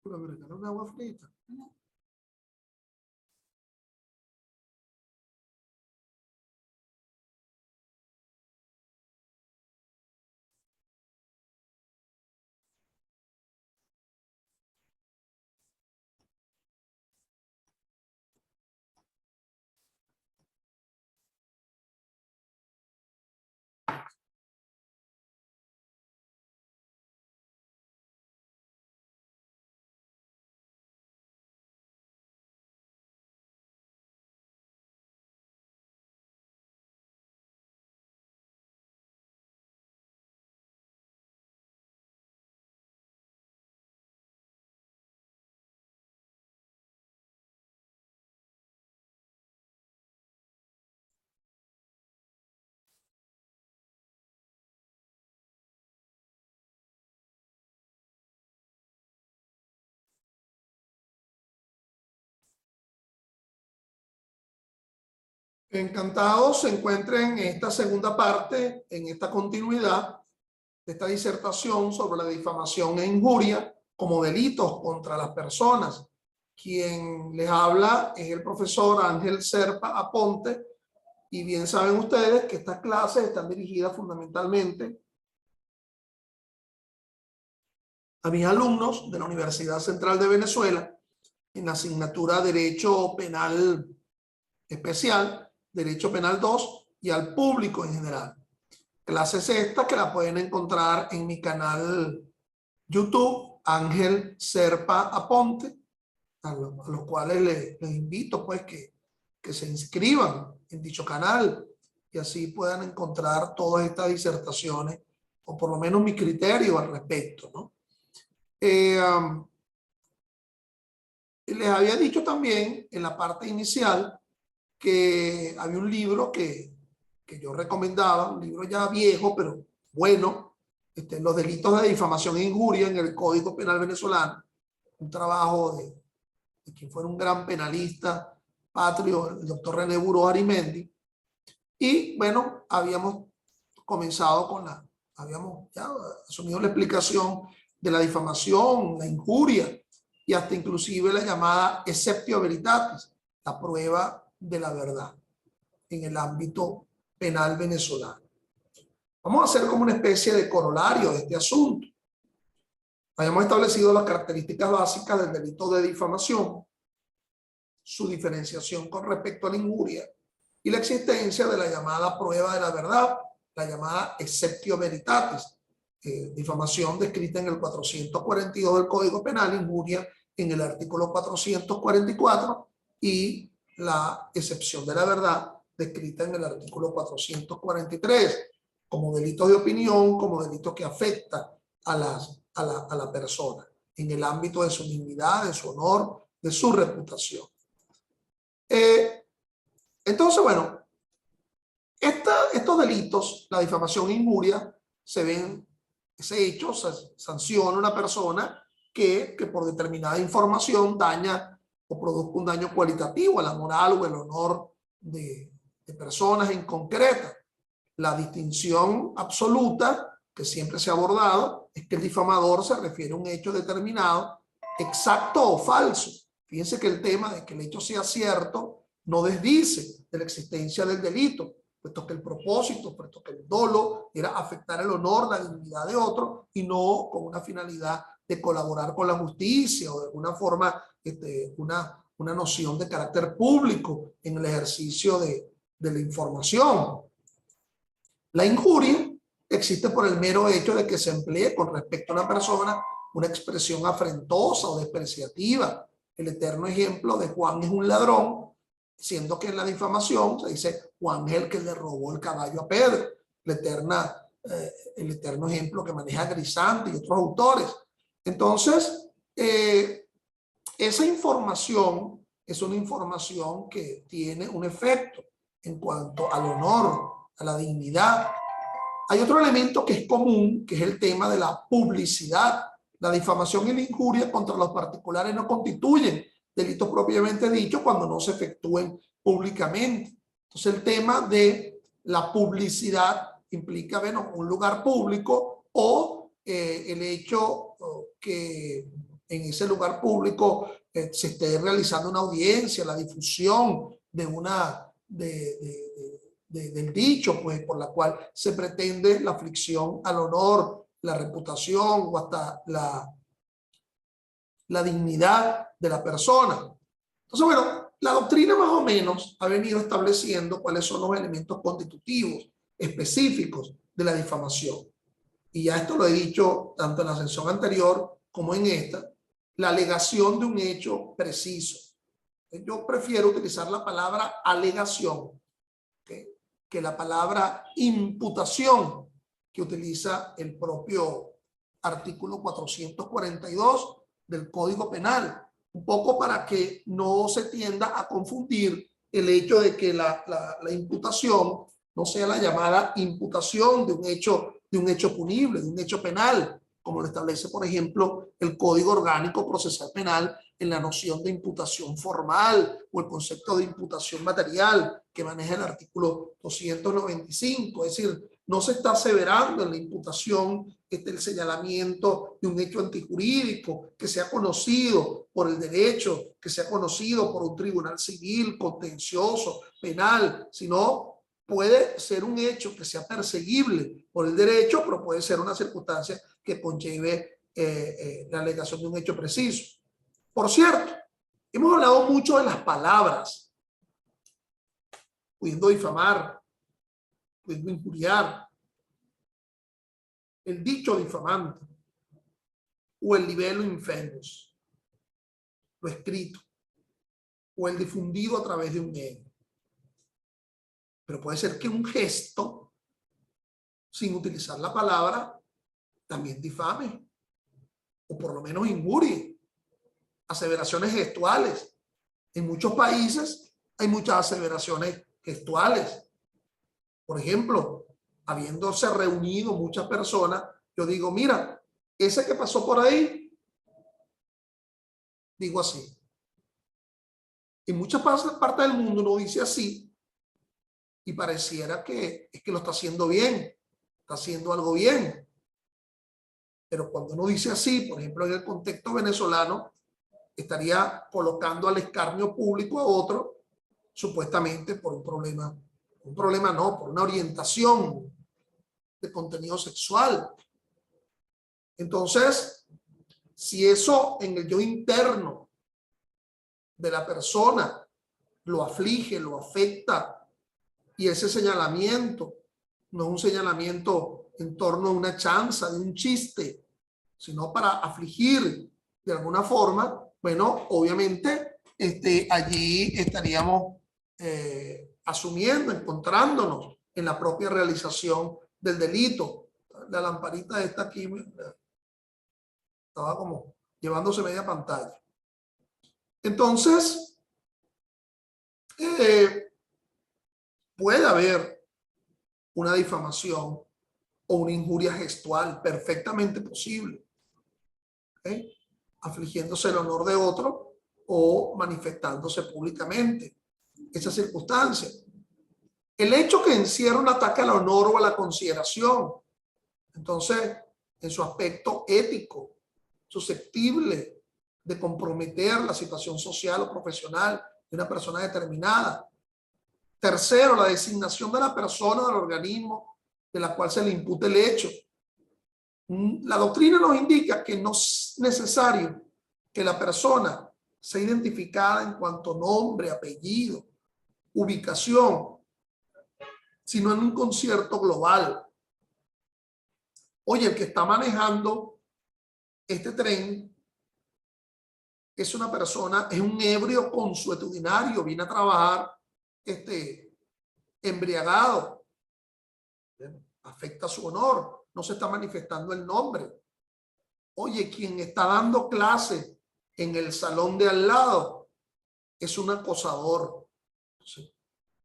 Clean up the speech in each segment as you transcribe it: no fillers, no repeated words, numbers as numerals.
Pero agregar un agua frita. Encantados se encuentren en esta segunda parte, en esta continuidad de esta disertación sobre la difamación e injuria como delitos contra las personas. Quien les habla es el profesor Ángel Serpa Aponte, y bien saben ustedes que estas clases están dirigidas fundamentalmente a mis alumnos de la Universidad Central de Venezuela en la asignatura Derecho Penal Especial, Derecho Penal 2 y al público en general. Clases estas que la pueden encontrar en mi canal YouTube, Ángel Serpa Aponte, a los cuales les invito pues que se inscriban en dicho canal y así puedan encontrar todas estas disertaciones, o por lo menos mi criterio al respecto, ¿no? Les había dicho también en la parte inicial que había un libro que yo recomendaba, un libro ya viejo, pero bueno, Los delitos de difamación e injuria en el Código Penal venezolano, un trabajo de quien fuera un gran penalista patrio, el doctor René Buró Arimendi. Y bueno, habíamos comenzado habíamos ya asumido la explicación de la difamación, la injuria y hasta inclusive la llamada exceptio veritatis, la prueba de la verdad en el ámbito penal venezolano. Vamos a hacer como una especie de corolario de este asunto. Habíamos establecido las características básicas del delito de difamación, su diferenciación con respecto a la injuria y la existencia de la llamada prueba de la verdad, la llamada exceptio veritatis, difamación descrita en el 442 del Código Penal, injuria en el artículo 444 y la excepción de la verdad descrita en el artículo 443 como delitos de opinión, como delitos que afectan a la persona en el ámbito de su dignidad, de su honor, de su reputación. Entonces, bueno, estos delitos, la difamación e injuria, ese hecho sanciona a una persona que por determinada información daña o produzca un daño cualitativo a la moral o el honor de personas en concreto. La distinción absoluta que siempre se ha abordado es que el difamador se refiere a un hecho determinado, exacto o falso. Fíjense que el tema de que el hecho sea cierto no desdice de la existencia del delito, puesto que el propósito, puesto que el dolo era afectar el honor, la dignidad de otro y no con una finalidad de colaborar con la justicia o de alguna forma una noción de carácter público en el ejercicio de la información. La injuria existe por el mero hecho de que se emplee con respecto a una persona una expresión afrentosa o despreciativa. El eterno ejemplo de Juan es un ladrón, siendo que en la difamación se dice Juan es el que le robó el caballo a Pedro. El eterno ejemplo que maneja Grisanti y otros autores. Entonces, esa información es una información que tiene un efecto en cuanto al honor, a la dignidad. Hay otro elemento que es común, que es el tema de la publicidad. La difamación y la injuria contra los particulares no constituyen delitos propiamente dichos cuando no se efectúen públicamente. Entonces el tema de la publicidad implica, bueno, un lugar público o el hecho que en ese lugar público se esté realizando una audiencia, la difusión de del dicho, pues, por la cual se pretende la aflicción al honor, la reputación o hasta la dignidad de la persona. Entonces, bueno, la doctrina más o menos ha venido estableciendo cuáles son los elementos constitutivos específicos de la difamación. Y ya esto lo he dicho tanto en la sesión anterior como en esta, la alegación de un hecho preciso. Yo prefiero utilizar la palabra alegación, ¿okay?, que la palabra imputación que utiliza el propio artículo 442 del Código Penal, un poco para que no se tienda a confundir el hecho de que la imputación no sea la llamada imputación de un hecho punible, de un hecho penal, como lo establece, por ejemplo, el Código Orgánico Procesal Penal en la noción de imputación formal o el concepto de imputación material que maneja el artículo 295. Es decir, no se está aseverando en la imputación el señalamiento de un hecho antijurídico que sea conocido por el derecho, que sea conocido por un tribunal civil, contencioso, penal, sino puede ser un hecho que sea perseguible por el derecho, pero puede ser una circunstancia que conlleve la alegación de un hecho preciso. Por cierto, hemos hablado mucho de las palabras, pudiendo difamar, pudiendo injuriar, el dicho difamante o el libelo infamous, lo escrito o el difundido a través de un medio. Pero puede ser que un gesto, sin utilizar la palabra, también difame, o por lo menos injurie. Aseveraciones gestuales. En muchos países hay muchas aseveraciones gestuales. Por ejemplo, habiéndose reunido muchas personas, yo digo, mira, ese que pasó por ahí, digo así. En muchas partes del mundo uno dice así y pareciera que es que lo está haciendo bien, está haciendo algo bien. Pero cuando uno dice así, por ejemplo, en el contexto venezolano, estaría colocando al escarnio público a otro, supuestamente por un problema no, por una orientación de contenido sexual. Entonces, si eso en el yo interno de la persona lo aflige, lo afecta, y ese señalamiento no es un señalamiento en torno a una chanza, de un chiste, sino para afligir de alguna forma, bueno, obviamente allí estaríamos asumiendo, encontrándonos en la propia realización del delito. La lamparita esta aquí estaba como llevándose media pantalla. Entonces, puede haber una difamación o una injuria gestual perfectamente posible, ¿okay?, afligiéndose el honor de otro o manifestándose públicamente esa circunstancia. El hecho que encierra un ataque al honor o a la consideración, entonces, en su aspecto ético, susceptible de comprometer la situación social o profesional de una persona determinada. Tercero, la designación de la persona del organismo de la cual se le impute el hecho. La doctrina nos indica que no es necesario que la persona sea identificada en cuanto a nombre, apellido, ubicación, sino en un concierto global. Oye, el que está manejando este tren es una persona, es un ebrio consuetudinario, viene a trabajar embriagado, afecta su honor, no se está manifestando el nombre. Oye, quien está dando clase en el salón de al lado es un acosador.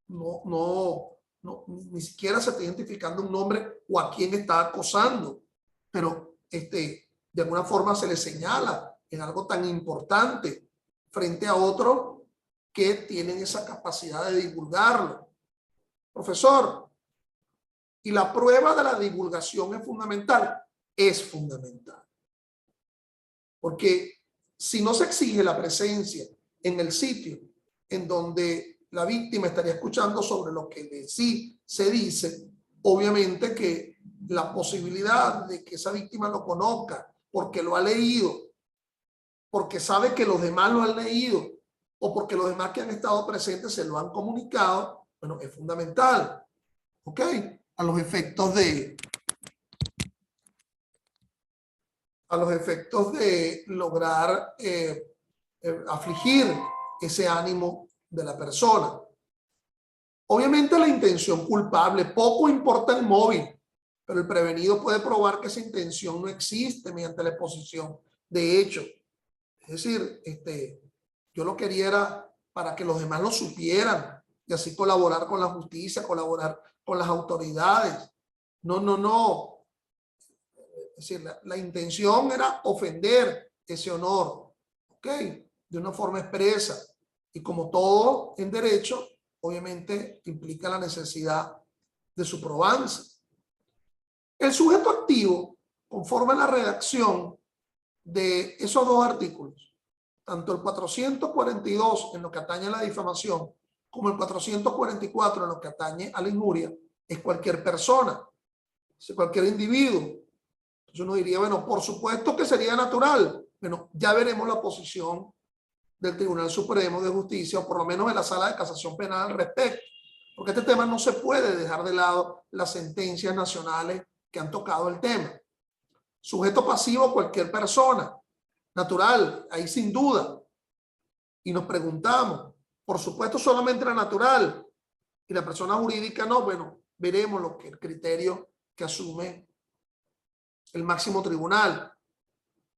No, ni siquiera se está identificando un nombre o a quién está acosando, pero de alguna forma se le señala en algo tan importante frente a otros que tienen esa capacidad de divulgarlo. Profesor, y la prueba de la divulgación es fundamental. Es fundamental. Porque Si no se exige la presencia en el sitio en donde la víctima estaría escuchando sobre lo que de sí se dice, obviamente que la posibilidad de que esa víctima lo conozca porque lo ha leído, porque sabe que los demás lo han leído o porque los demás que han estado presentes se lo han comunicado, bueno, es fundamental, ¿ok? A los efectos de lograr afligir ese ánimo de la persona. Obviamente la intención culpable, poco importa el móvil, pero el prevenido puede probar que esa intención no existe mediante la exposición de hechos. Es decir, yo lo quería era para que los demás lo supieran y así colaborar con la justicia, colaborar con las autoridades. No. Es decir, la intención era ofender ese honor, ¿ok? De una forma expresa. Y como todo en derecho, obviamente implica la necesidad de su probancia. El sujeto activo conforma la redacción de esos dos artículos, tanto el 442 en lo que atañe a la difamación como el 444 en lo que atañe a la injuria, es cualquier persona, es cualquier individuo. Entonces uno diría, bueno, por supuesto que sería natural. Bueno, ya veremos la posición del Tribunal Supremo de Justicia, o por lo menos de la Sala de Casación Penal al respecto, porque este tema no se puede dejar de lado las sentencias nacionales que han tocado el tema. Sujeto pasivo, cualquier persona. Natural, ahí sin duda. Y nos preguntamos, por supuesto solamente la natural y la persona jurídica no. Bueno, veremos lo que el criterio que asume el máximo tribunal.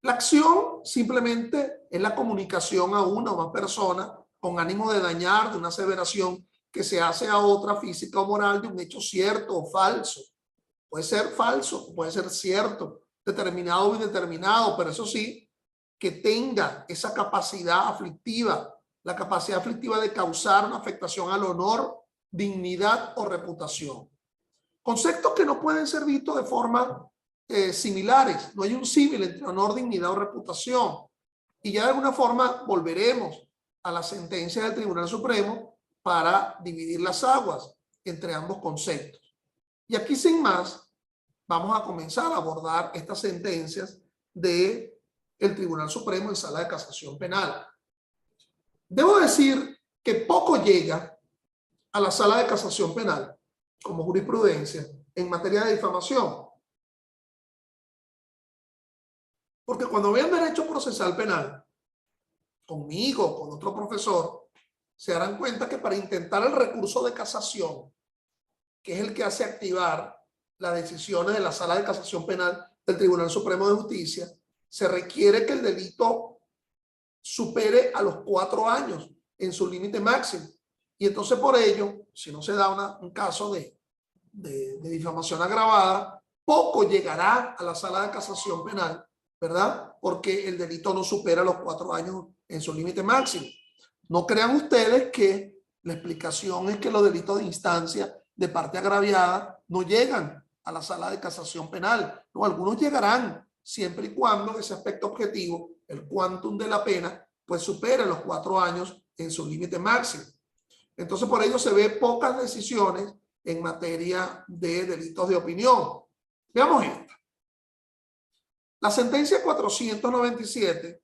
La acción simplemente es la comunicación a una o más personas con ánimo de dañar, de una aseveración que se hace a otra física o moral de un hecho cierto o falso. Puede ser falso, puede ser cierto, determinado o indeterminado, pero eso sí, que tenga esa capacidad aflictiva, la capacidad aflictiva de causar una afectación al honor, dignidad o reputación. Conceptos que no pueden ser vistos de forma similares. No hay un símil entre honor, dignidad o reputación. Y ya de alguna forma volveremos a la sentencia del Tribunal Supremo para dividir las aguas entre ambos conceptos. Y aquí sin más, vamos a comenzar a abordar estas sentencias del Tribunal Supremo en Sala de Casación Penal. Debo decir que poco llega a la Sala de Casación Penal como jurisprudencia en materia de difamación. Porque cuando vean derecho procesal penal, conmigo, con otro profesor, se darán cuenta que para intentar el recurso de casación, que es el que hace activar las decisiones de la Sala de Casación Penal del Tribunal Supremo de Justicia, se requiere que el delito supere a los 4 años en su límite máximo. Y entonces por ello, si no se da un caso de difamación agravada, poco llegará a la Sala de Casación Penal, ¿verdad? Porque el delito no supera los 4 años en su límite máximo. No crean ustedes que la explicación es que los delitos de instancia de parte agraviada no llegan a la Sala de Casación Penal. No, algunos llegarán siempre y cuando ese aspecto objetivo, el quantum de la pena, pues supere los 4 años en su límite máximo. Entonces por ello se ve pocas decisiones en materia de delitos de opinión. Veamos esta. La sentencia 497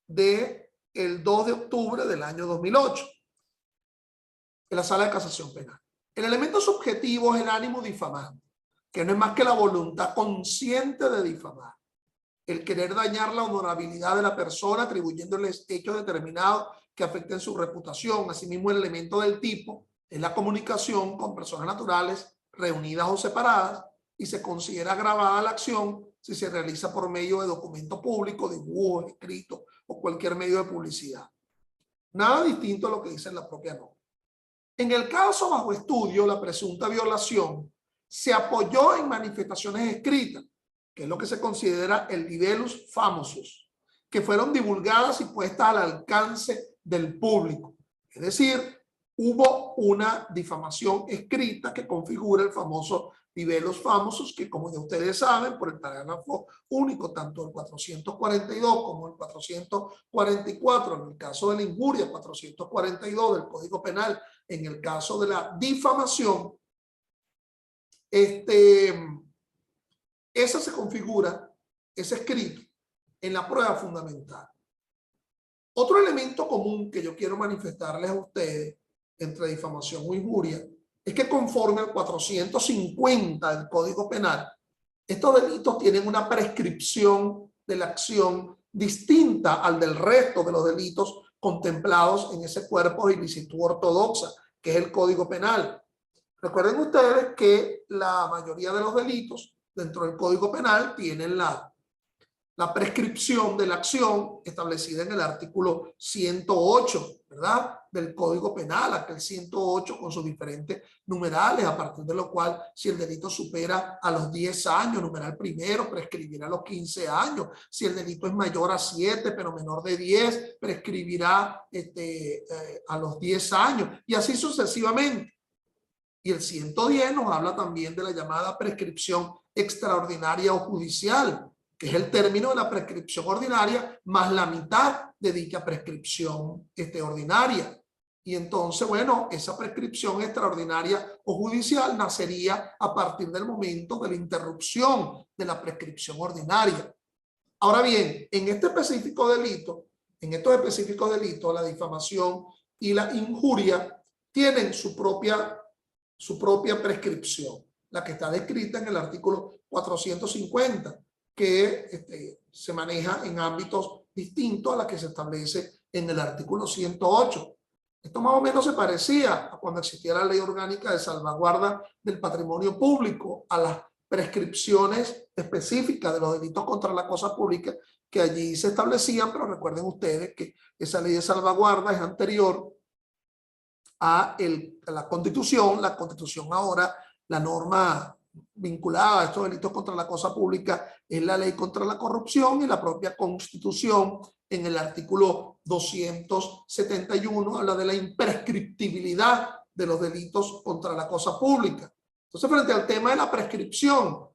del 2 de octubre del año 2008 en la Sala de Casación Penal. El elemento subjetivo es el ánimo difamante, que no es más que la voluntad consciente de difamar, el querer dañar la honorabilidad de la persona atribuyéndoles hechos determinados que afecten su reputación. Asimismo, el elemento del tipo es la comunicación con personas naturales reunidas o separadas y se considera agravada la acción si se realiza por medio de documento público, dibujos, escritos o cualquier medio de publicidad. Nada distinto a lo que dice en la propia norma. En el caso bajo estudio, la presunta violación se apoyó en manifestaciones escritas, que es lo que se considera el libellus famosus, que fueron divulgadas y puestas al alcance del público. Es decir, hubo una difamación escrita que configura el famoso libelos famosos que, como ya ustedes saben, por el parágrafo único, tanto el 442 como el 444, en el caso de la injuria, 442 del Código Penal, en el caso de la difamación, esa se configura, ese escrito, en la prueba fundamental. Otro elemento común que yo quiero manifestarles a ustedes entre difamación o injuria es que conforme al 450 del Código Penal, estos delitos tienen una prescripción de la acción distinta al del resto de los delitos contemplados en ese cuerpo de ilicitud ortodoxa, que es el Código Penal. Recuerden ustedes que la mayoría de los delitos dentro del Código Penal tienen la prescripción de la acción establecida en el artículo 108, ¿verdad? Del Código Penal, aquel 108 con sus diferentes numerales, a partir de lo cual, si el delito supera a los 10 años, numeral primero, prescribirá a los 15 años. Si el delito es mayor a 7, pero menor de 10, prescribirá a los 10 años, y así sucesivamente. Y el 110 nos habla también de la llamada prescripción extraordinaria o judicial, que es el término de la prescripción ordinaria más la mitad de dicha prescripción ordinaria. Y entonces, bueno, esa prescripción extraordinaria o judicial nacería a partir del momento de la interrupción de la prescripción ordinaria. Ahora bien, en estos específicos delitos, la difamación y la injuria tienen su propia prescripción, la que está descrita en el artículo 450, que se maneja en ámbitos distintos a la que se establece en el artículo 108. Esto más o menos se parecía a cuando existía la Ley Orgánica de Salvaguarda del Patrimonio Público, a las prescripciones específicas de los delitos contra la cosa pública que allí se establecían, pero recuerden ustedes que esa ley de salvaguarda es anterior a la Constitución. La Constitución ahora, la norma vinculada a estos delitos contra la cosa pública es la Ley contra la Corrupción, y la propia Constitución en el artículo 271 habla de la imprescriptibilidad de los delitos contra la cosa pública. Entonces, frente al tema de la prescripción,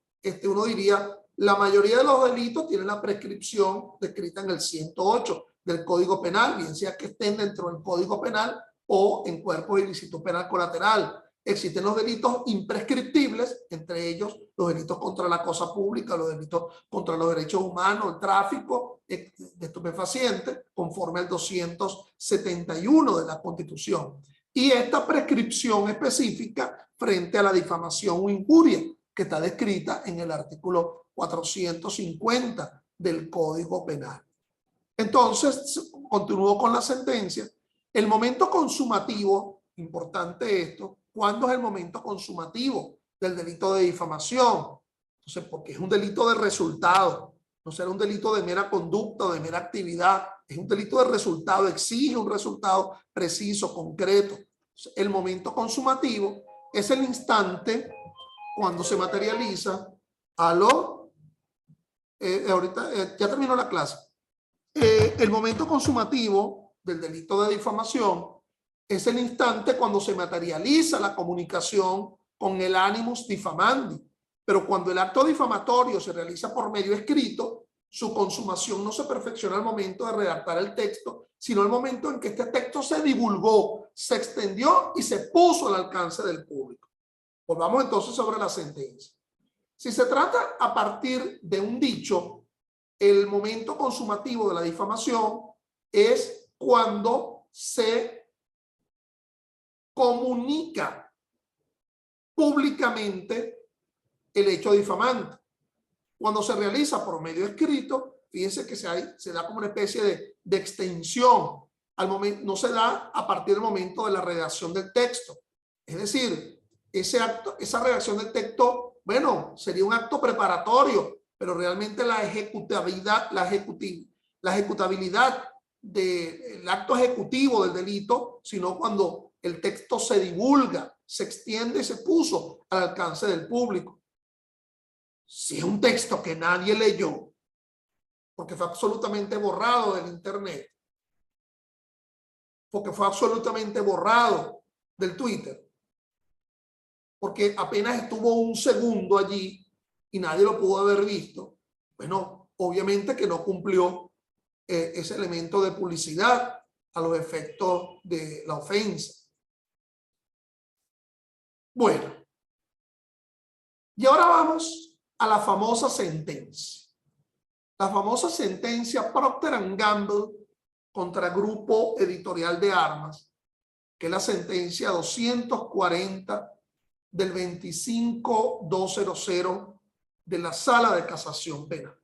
uno diría, la mayoría de los delitos tienen la prescripción descrita en el 108 del Código Penal, bien sea que estén dentro del Código Penal o en cuerpos de ilícito penal colateral. Existen los delitos imprescriptibles, entre ellos los delitos contra la cosa pública, los delitos contra los derechos humanos, el tráfico de estupefacientes, conforme al 271 de la Constitución. Y esta prescripción específica frente a la difamación o injuria, que está descrita en el artículo 450 del Código Penal. Entonces, continúo con la sentencia. El momento consumativo, importante esto, ¿cuándo es el momento consumativo del delito de difamación? Entonces, porque es un delito de resultado, no será un delito de mera conducta o de mera actividad, es un delito de resultado, exige un resultado preciso, concreto. Entonces, el momento consumativo es el instante cuando se materializa ahorita ya terminó la clase. El momento consumativo del delito de difamación es el instante cuando se materializa la comunicación con el animus diffamandi. Pero cuando el acto difamatorio se realiza por medio escrito, su consumación no se perfecciona al momento de redactar el texto, sino al momento en que este texto se divulgó, se extendió y se puso al alcance del público. Volvamos entonces sobre la sentencia. Si se trata a partir de un dicho, el momento consumativo de la difamación es cuando se comunica públicamente el hecho difamante. Cuando se realiza por medio escrito, fíjense que se da como una especie de extensión. Al momento, no se da a partir del momento de la redacción del texto. Es decir, esa redacción del texto, bueno, sería un acto preparatorio, pero realmente la ejecutabilidad del acto ejecutivo del delito, sino cuando el texto se divulga, se extiende y se puso al alcance del público. Si es un texto que nadie leyó, porque fue absolutamente borrado del internet, porque fue absolutamente borrado del Twitter, porque apenas estuvo un segundo allí y nadie lo pudo haber visto, bueno, obviamente que no cumplió ese elemento de publicidad a los efectos de la ofensa. Bueno, y ahora vamos a la famosa sentencia. La famosa sentencia Procter & Gamble contra Grupo Editorial de Armas, que es la sentencia 240 del 25200 de la Sala de Casación Penal.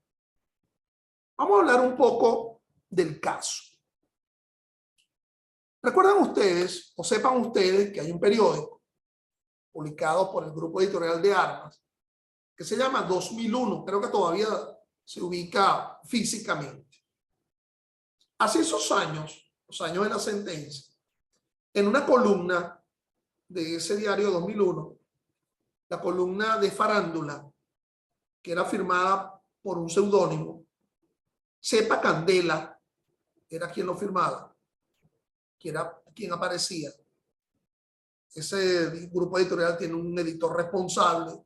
Vamos a hablar un poco del caso. ¿Recuerdan ustedes, o sepan ustedes, que hay un periódico publicado por el Grupo Editorial de Armas que se llama 2001? Creo que todavía se ubica físicamente. Hace esos años, los años de la sentencia, en una columna de ese diario 2001, la columna de farándula, que era firmada por un seudónimo, Cepa Candela, era quien lo firmaba, que era quien aparecía. Ese grupo editorial tiene un editor responsable,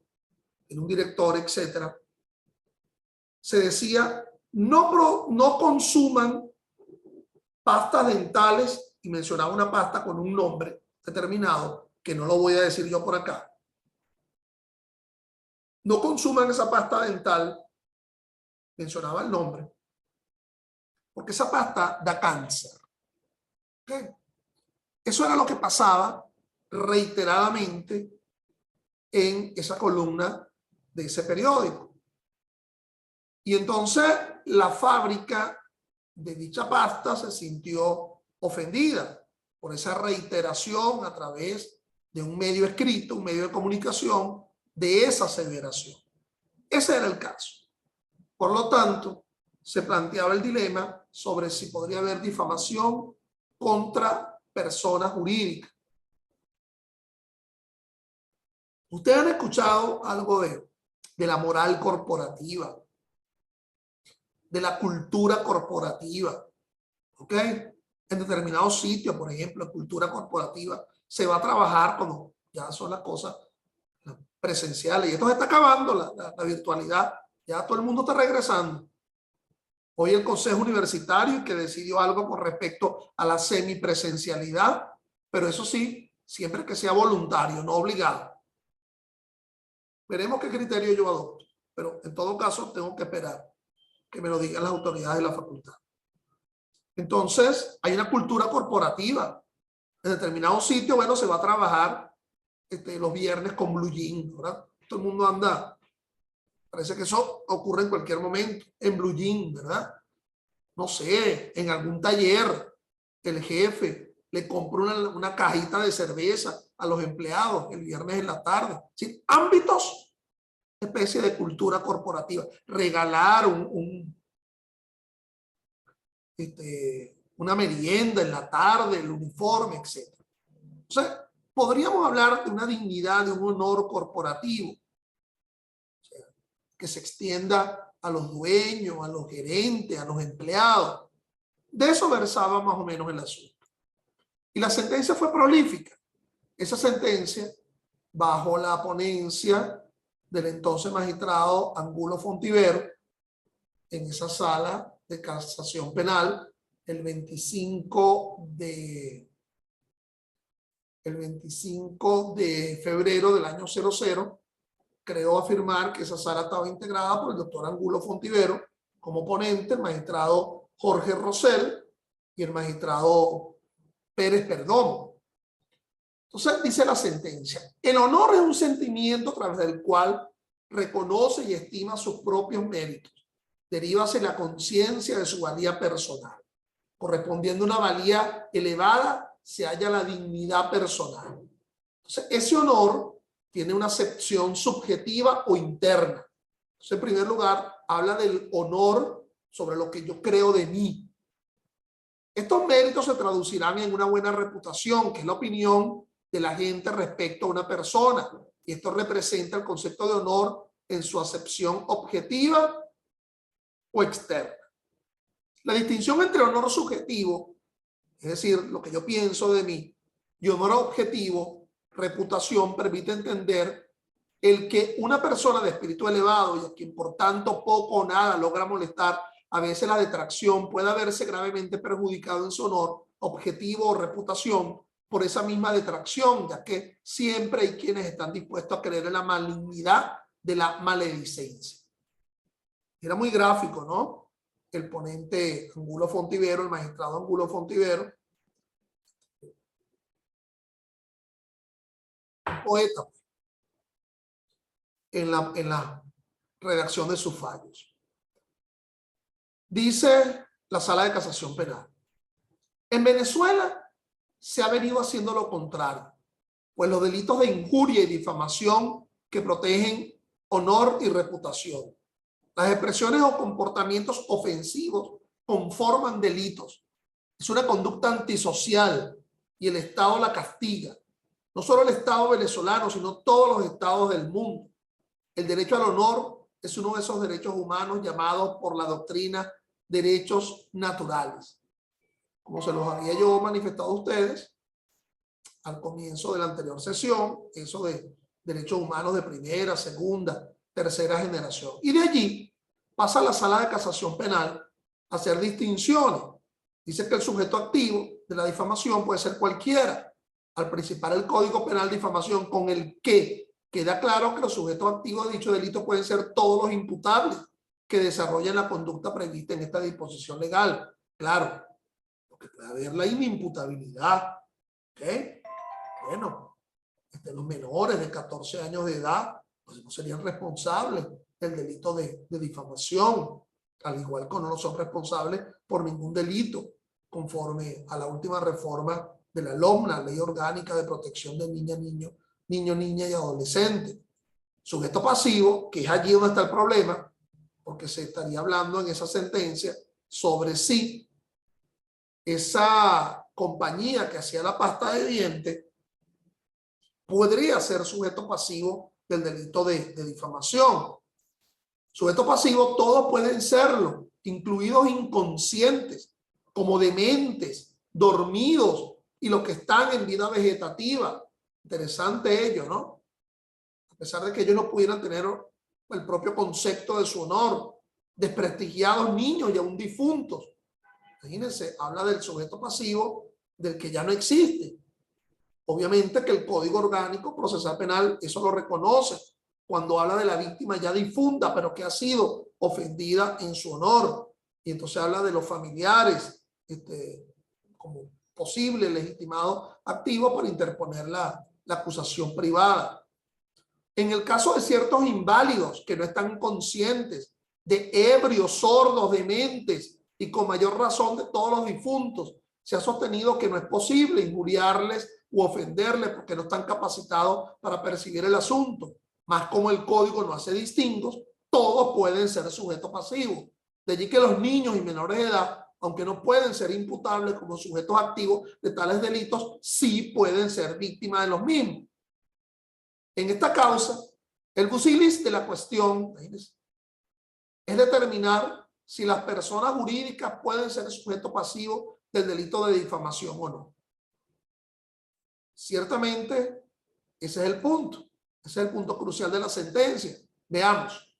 tiene un director, etcétera. Se decía, no consuman pastas dentales, y mencionaba una pasta con un nombre determinado, que no lo voy a decir yo por acá. No consuman esa pasta dental, mencionaba el nombre, porque esa pasta da cáncer. ¿Okay? Eso era lo que pasaba reiteradamente en esa columna de ese periódico. Y entonces la fábrica de dicha pasta se sintió ofendida por esa reiteración a través de un medio escrito, un medio de comunicación, de esa aseveración. Ese era el caso. Por lo tanto, se planteaba el dilema sobre si podría haber difamación contra personas jurídicas. Ustedes han escuchado algo de la moral corporativa, de la cultura corporativa, ¿ok? En determinados sitios, por ejemplo, en cultura corporativa, se va a trabajar como ya son las cosas presenciales. Y esto se está acabando, la virtualidad. Ya todo el mundo está regresando. Hoy el Consejo Universitario que decidió algo con respecto a la semipresencialidad, pero eso sí, siempre que sea voluntario, no obligado. Veremos qué criterio yo adopto, pero en todo caso tengo que esperar que me lo digan las autoridades de la facultad. Entonces, hay una cultura corporativa. En determinados sitios, bueno, se va a trabajar los viernes con blue jean, ¿verdad? Todo el mundo anda. Parece que eso ocurre en cualquier momento, en blue jean, ¿verdad? No sé, en algún taller, el jefe le compra una cajita de cerveza a los empleados el viernes en la tarde. ¿Sí? Ámbitos, especie de cultura corporativa. Regalar una merienda en la tarde, el uniforme, etc. O sea, podríamos hablar de una dignidad, de un honor corporativo, o sea, que se extienda a los dueños, a los gerentes, a los empleados. De eso versaba más o menos el asunto. Y la sentencia fue prolífica. Esa sentencia, bajo la ponencia del entonces magistrado Angulo Fontivero, en esa sala de casación penal, el 25 de febrero del año 00, creo afirmar que esa sala estaba integrada por el doctor Angulo Fontivero como ponente, el magistrado Jorge Rosell y el magistrado Pérez Perdomo. Entonces dice la sentencia: el honor es un sentimiento a través del cual reconoce y estima sus propios méritos. Derívase la conciencia de su valía personal. Correspondiendo a una valía elevada, se halla la dignidad personal. Entonces, ese honor tiene una acepción subjetiva o interna. Entonces, en primer lugar, habla del honor sobre lo que yo creo de mí. Estos méritos se traducirán en una buena reputación, que es la opinión de la gente respecto a una persona. Y esto representa el concepto de honor en su acepción objetiva o externa. La distinción entre honor subjetivo, es decir, lo que yo pienso de mí, y honor objetivo, reputación permite entender el que una persona de espíritu elevado y a quien por tanto poco o nada logra molestar, a veces la detracción, pueda verse gravemente perjudicado en su honor, objetivo o reputación por esa misma detracción, ya que siempre hay quienes están dispuestos a creer en la malignidad de la maledicencia. Era muy gráfico, ¿no? El ponente Angulo Fontivero, el magistrado Angulo Fontivero, poeta, en la redacción de sus fallos. Dice la Sala de Casación Penal: en Venezuela se ha venido haciendo lo contrario, pues los delitos de injuria y difamación que protegen honor y reputación, las expresiones o comportamientos ofensivos conforman delitos. Es una conducta antisocial y el Estado la castiga. No solo el Estado venezolano, sino todos los estados del mundo. El derecho al honor es uno de esos derechos humanos llamados por la doctrina derechos naturales. Como se los había yo manifestado a ustedes al comienzo de la anterior sesión, eso de derechos humanos de primera, segunda, tercera generación. Y de allí pasa a la Sala de Casación Penal a hacer distinciones. Dice que el sujeto activo de la difamación puede ser cualquiera. Al principal el Código Penal de difamación, con el que queda claro que los sujetos activos de dicho delito pueden ser todos los imputables que desarrollen la conducta prevista en esta disposición legal. Claro, porque puede haber la inimputabilidad. ¿Ok? Bueno, los menores de 14 años de edad pues no serían responsables del delito de difamación, al igual que no lo son responsables por ningún delito, conforme a la última reforma de la LOMNA, Ley Orgánica de Protección de Niña, Niña y Adolescente. Sujeto pasivo, que es allí donde está el problema, porque se estaría hablando en esa sentencia sobre si esa compañía que hacía la pasta de dientes podría ser sujeto pasivo del delito de difamación. Sujeto pasivo, todos pueden serlo, incluidos inconscientes, como dementes, dormidos y los que están en vida vegetativa. Interesante ello, ¿no? A pesar de que ellos no pudieran tener el propio concepto de su honor, desprestigiados niños y aún difuntos. Imagínense, habla del sujeto pasivo del que ya no existe. Obviamente que el Código Orgánico Procesal Penal eso lo reconoce cuando habla de la víctima ya difunta, pero que ha sido ofendida en su honor. Y entonces habla de los familiares como posible legitimado activo para interponer la acusación privada. En el caso de ciertos inválidos que no están conscientes, de ebrios, sordos, dementes y con mayor razón de todos los difuntos, se ha sostenido que no es posible injuriarles u ofenderles porque no están capacitados para percibir el asunto. Más como el código no hace distingos, todos pueden ser sujetos pasivos. De allí que los niños y menores de edad, aunque no pueden ser imputables como sujetos activos de tales delitos, sí pueden ser víctimas de los mismos. En esta causa, el busilis de la cuestión es determinar si las personas jurídicas pueden ser sujetos pasivos del delito de difamación o no. Ciertamente, ese es el punto. Ese es el punto crucial de la sentencia. Veamos.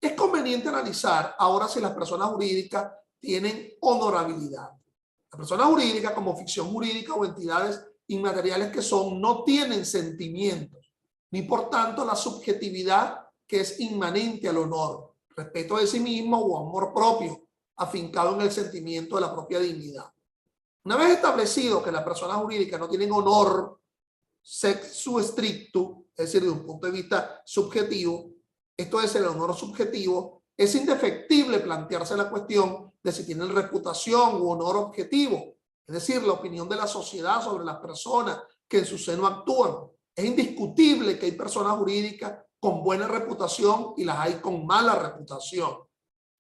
Es conveniente analizar ahora si las personas jurídicas tienen honorabilidad. Las personas jurídicas, como ficción jurídica o entidades inmateriales que son, no tienen sentimientos, ni por tanto la subjetividad que es inmanente al honor, respeto de sí mismo o amor propio, afincado en el sentimiento de la propia dignidad. Una vez establecido que las personas jurídicas no tienen honor sexu stricto, es decir, de un punto de vista subjetivo, esto es el honor subjetivo, es indefectible plantearse la cuestión de si tienen reputación u honor objetivo, es decir, la opinión de la sociedad sobre las personas que en su seno actúan. Es indiscutible que hay personas jurídicas con buena reputación y las hay con mala reputación.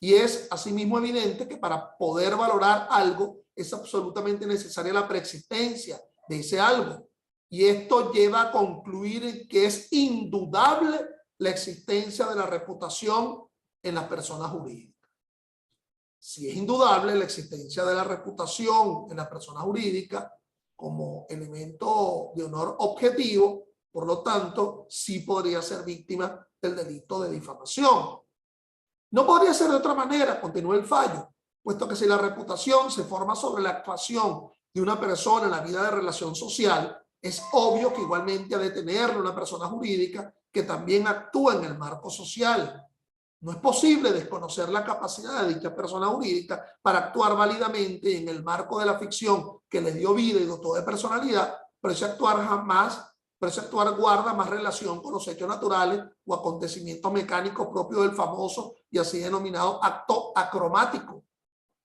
Y es asimismo evidente que para poder valorar algo es absolutamente necesaria la preexistencia de ese algo. Y esto lleva a concluir que es indudable la existencia de la reputación en las personas jurídicas. Si es indudable la existencia de la reputación en las personas jurídicas, como elemento de honor objetivo, por lo tanto, sí podría ser víctima del delito de difamación. No podría ser de otra manera, continúa el fallo, puesto que si la reputación se forma sobre la actuación de una persona en la vida de relación social, es obvio que igualmente ha de tenerlo una persona jurídica que también actúa en el marco social. No es posible desconocer la capacidad de dicha persona jurídica para actuar válidamente en el marco de la ficción que le dio vida y dotó de personalidad, pero ese actuar guarda más relación con los hechos naturales o acontecimientos mecánicos propios del famoso y así denominado acto acromático.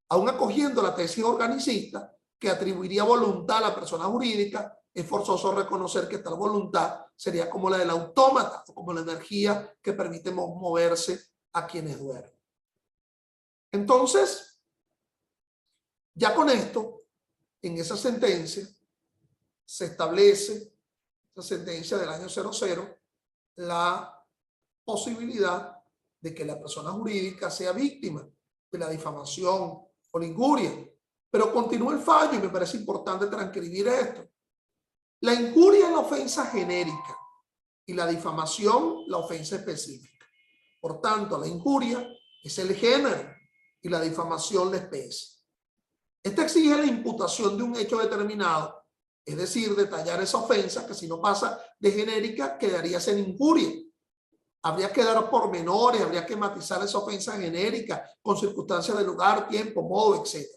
Aún acogiendo la tesis organicista que atribuiría voluntad a la persona jurídica, es forzoso reconocer que tal voluntad sería como la del autómata o como la energía que permite moverse a quienes duermen. Entonces, ya con esto, en esa sentencia, se establece, esa sentencia del año 00, la posibilidad de que la persona jurídica sea víctima de la difamación o la injuria. Pero continúa el fallo y me parece importante transcribir esto. La injuria es la ofensa genérica y la difamación la ofensa específica. Por tanto, la injuria es el género y la difamación la especie. Esta exige la imputación de un hecho determinado, es decir, detallar esa ofensa que si no pasa de genérica quedaría sin injuria. Habría que dar pormenores, habría que matizar esa ofensa genérica con circunstancias de lugar, tiempo, modo, etc.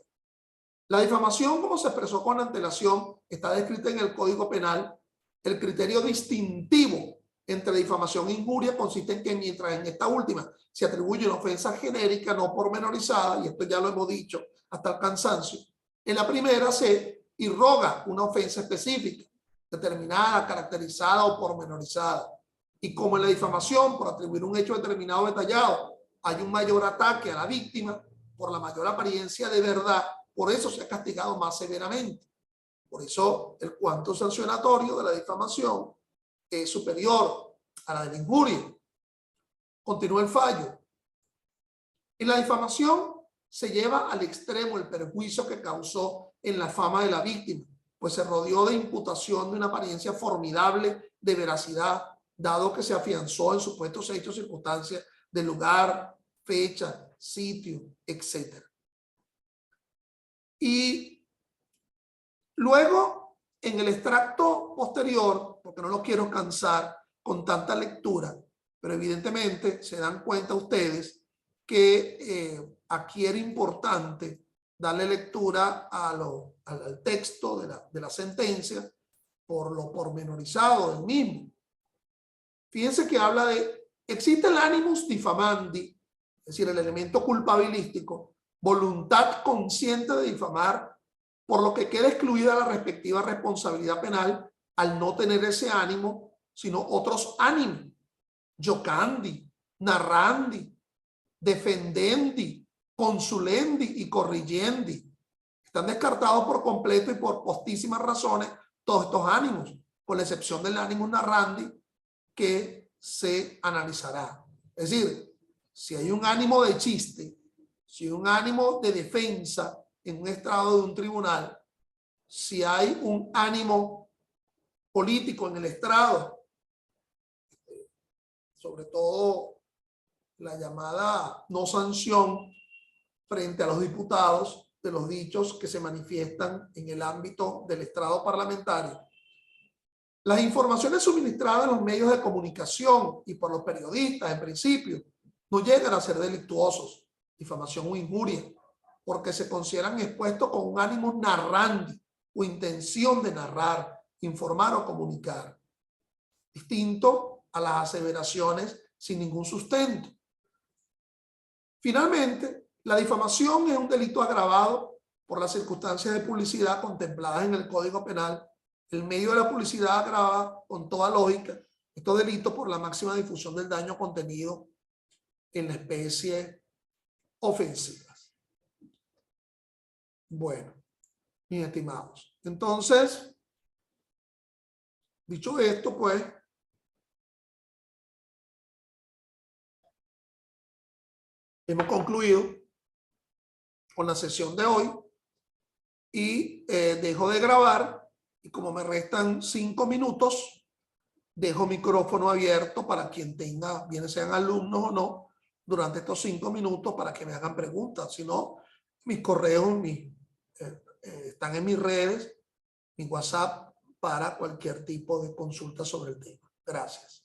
La difamación, como se expresó con antelación, está descrita en el Código Penal. El criterio distintivo entre difamación e injuria consiste en que mientras en esta última se atribuye una ofensa genérica no pormenorizada, y esto ya lo hemos dicho hasta el cansancio, en la primera se irroga una ofensa específica, determinada, caracterizada o pormenorizada. Y como en la difamación, por atribuir un hecho determinado detallado, hay un mayor ataque a la víctima por la mayor apariencia de verdad, por eso se ha castigado más severamente. Por eso el cuanto sancionatorio de la difamación es superior a la de la injuria. Continúa el fallo. En la difamación se lleva al extremo el perjuicio que causó en la fama de la víctima, pues se rodeó de imputación de una apariencia formidable de veracidad, dado que se afianzó en supuestos hechos, circunstancias de lugar, fecha, sitio, etc. Y luego, en el extracto posterior, porque no los quiero cansar con tanta lectura, pero evidentemente se dan cuenta ustedes que aquí era importante darle lectura al texto de la sentencia por lo pormenorizado del mismo. Fíjense que habla de, existe el animus diffamandi, es decir, el elemento culpabilístico, voluntad consciente de difamar, por lo que queda excluida la respectiva responsabilidad penal al no tener ese ánimo, sino otros ánimos, giocandi, narrandi, defendendi, consulendi y corrigendi. Están descartados por completo y por postísimas razones todos estos ánimos, con la excepción del ánimo narrandi que se analizará. Es decir, si hay un ánimo de chiste, si hay un ánimo de defensa en un estrado de un tribunal, si hay un ánimo político en el estrado, sobre todo la llamada no sanción frente a los diputados de los dichos que se manifiestan en el ámbito del estrado parlamentario. Las informaciones suministradas en los medios de comunicación y por los periodistas, en principio, no llegan a ser delictuosos, difamación o injuria, porque se consideran expuestos con un ánimo narrandi o intención de narrar, informar o comunicar, distinto a las aseveraciones sin ningún sustento. Finalmente, la difamación es un delito agravado por las circunstancias de publicidad contempladas en el Código Penal. El medio de la publicidad agrava con toda lógica estos delitos por la máxima difusión del daño contenido en la especie ofensiva. Bueno, mis estimados, entonces, dicho esto, pues, hemos concluido con la sesión de hoy y dejo de grabar Y como me restan 5 minutos, dejo micrófono abierto para quien tenga, bien sean alumnos o no, durante estos 5 minutos para que me hagan preguntas. Si no, mis correos están en mis redes, mi WhatsApp, para cualquier tipo de consulta sobre el tema. Gracias.